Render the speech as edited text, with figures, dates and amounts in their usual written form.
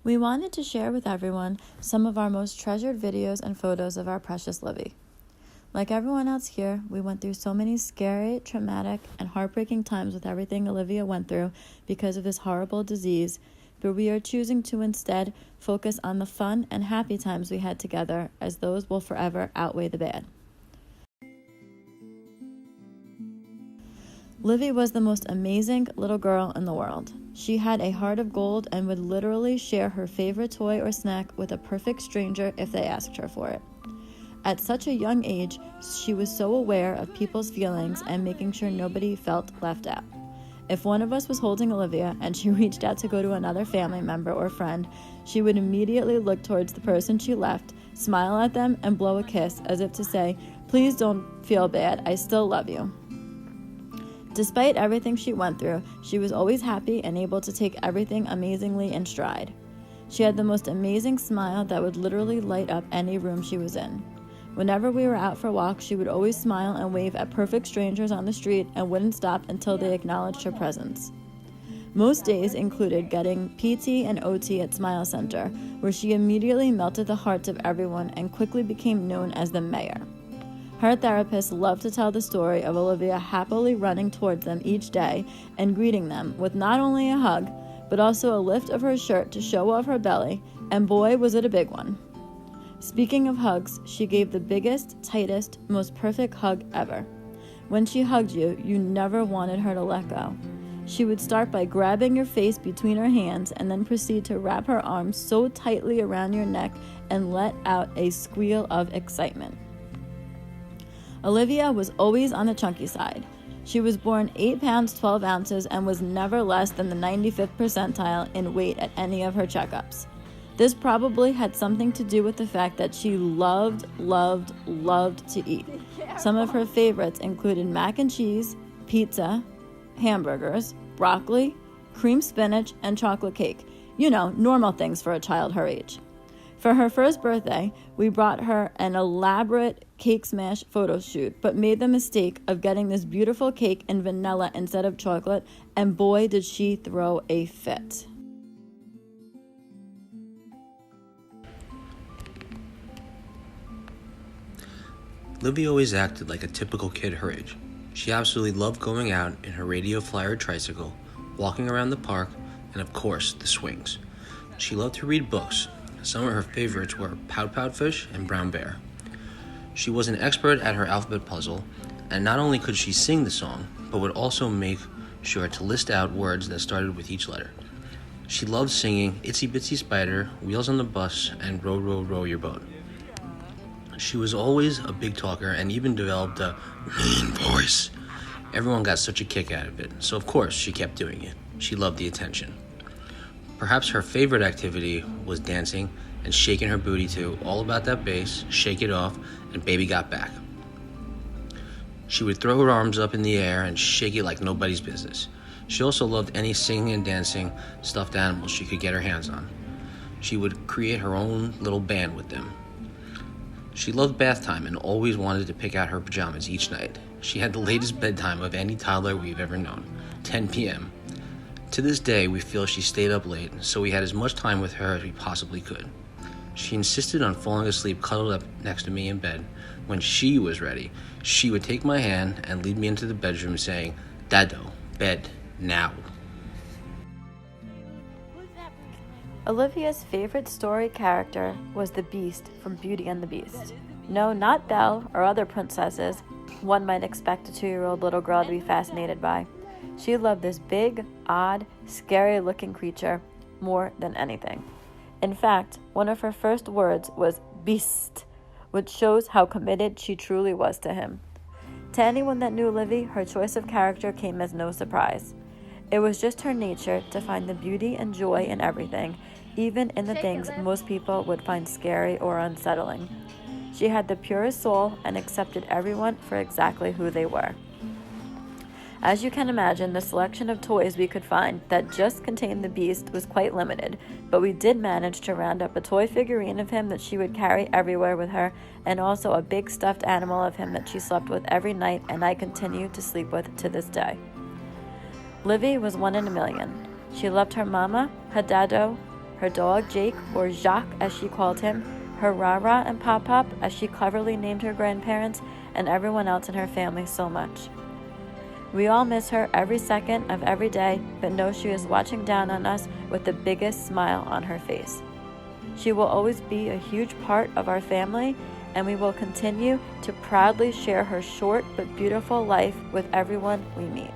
We wanted to share with everyone some of our most treasured videos and photos of our precious Livy. Like everyone else here, we went through so many scary, traumatic, and heartbreaking times with everything Olivia went through because of this horrible disease, but we are choosing to instead focus on the fun and happy times we had together, as those will forever outweigh the bad. Livy was the most amazing little girl in the world. She had a heart of gold and would literally share her favorite toy or snack with a perfect stranger if they asked her for it. At such a young age, she was so aware of people's feelings and making sure nobody felt left out. If one of us was holding Olivia and she reached out to go to another family member or friend, she would immediately look towards the person she left, smile at them, and blow a kiss as if to say, "Please don't feel bad, I still love you." Despite everything she went through, she was always happy and able to take everything amazingly in stride. She had the most amazing smile that would literally light up any room she was in. Whenever we were out for walks, she would always smile and wave at perfect strangers on the street and wouldn't stop until they acknowledged her presence. Most days included getting PT and OT at Smile Center, where she immediately melted the hearts of everyone and quickly became known as the mayor. Her therapist loved to tell the story of Olivia happily running towards them each day and greeting them with not only a hug, but also a lift of her shirt to show off her belly, and boy, was it a big one. Speaking of hugs, she gave the biggest, tightest, most perfect hug ever. When she hugged you, you never wanted her to let go. She would start by grabbing your face between her hands and then proceed to wrap her arms so tightly around your neck and let out a squeal of excitement. Olivia was always on the chunky side. She was born 8 pounds 12 ounces and was never less than the 95th percentile in weight at any of her checkups. This probably had something to do with the fact that she loved to eat. Some of her favorites included mac and cheese, pizza, hamburgers, broccoli, cream spinach, and chocolate cake. You know, normal things for a child her age. For her first birthday, we brought her an elaborate cake smash photo shoot, but made the mistake of getting this beautiful cake in vanilla instead of chocolate, and boy did she throw a fit. Livy always acted like a typical kid her age. She absolutely loved going out in her radio flyer tricycle, walking around the park, and of course, the swings. She loved to read books. Some of her favorites were Pout Pout Fish and Brown Bear. She was an expert at her alphabet puzzle, and not only could she sing the song, but would also make sure to list out words that started with each letter. She loved singing Itsy Bitsy Spider, Wheels on the Bus, and Row, Row, Row Your Boat. She was always a big talker and even developed a mean voice. Everyone got such a kick out of it, so of course she kept doing it. She loved the attention. Perhaps her favorite activity was dancing and shaking her booty to All About That Bass, Shake It Off, and Baby Got Back. She would throw her arms up in the air and shake it like nobody's business. She also loved any singing and dancing stuffed animals she could get her hands on. She would create her own little band with them. She loved bath time and always wanted to pick out her pajamas each night. She had the latest bedtime of any toddler we've ever known, 10 p.m. To this day, we feel she stayed up late, so we had as much time with her as we possibly could. She insisted on falling asleep cuddled up next to me in bed. When she was ready, she would take my hand and lead me into the bedroom saying, "Dado, bed, now." Olivia's favorite story character was the Beast from Beauty and the Beast. No, not Belle or other princesses one might expect a 2-year-old little girl to be fascinated by. She loved this big, odd, scary-looking creature more than anything. In fact, one of her first words was "beast," which shows how committed she truly was to him. To anyone that knew Livy, her choice of character came as no surprise. It was just her nature to find the beauty and joy in everything, even in the things most people would find scary or unsettling. She had the purest soul and accepted everyone for exactly who they were. As you can imagine, the selection of toys we could find that just contained the Beast was quite limited, but we did manage to round up a toy figurine of him that she would carry everywhere with her, and also a big stuffed animal of him that she slept with every night, and I continue to sleep with to this day. Livy was one in a million. She loved her mama, her dado, her dog Jake, or Jacques as she called him, her Rara and Pop Pop as she cleverly named her grandparents, and everyone else in her family so much. We all miss her every second of every day, but know she is watching down on us with the biggest smile on her face. She will always be a huge part of our family, and we will continue to proudly share her short but beautiful life with everyone we meet.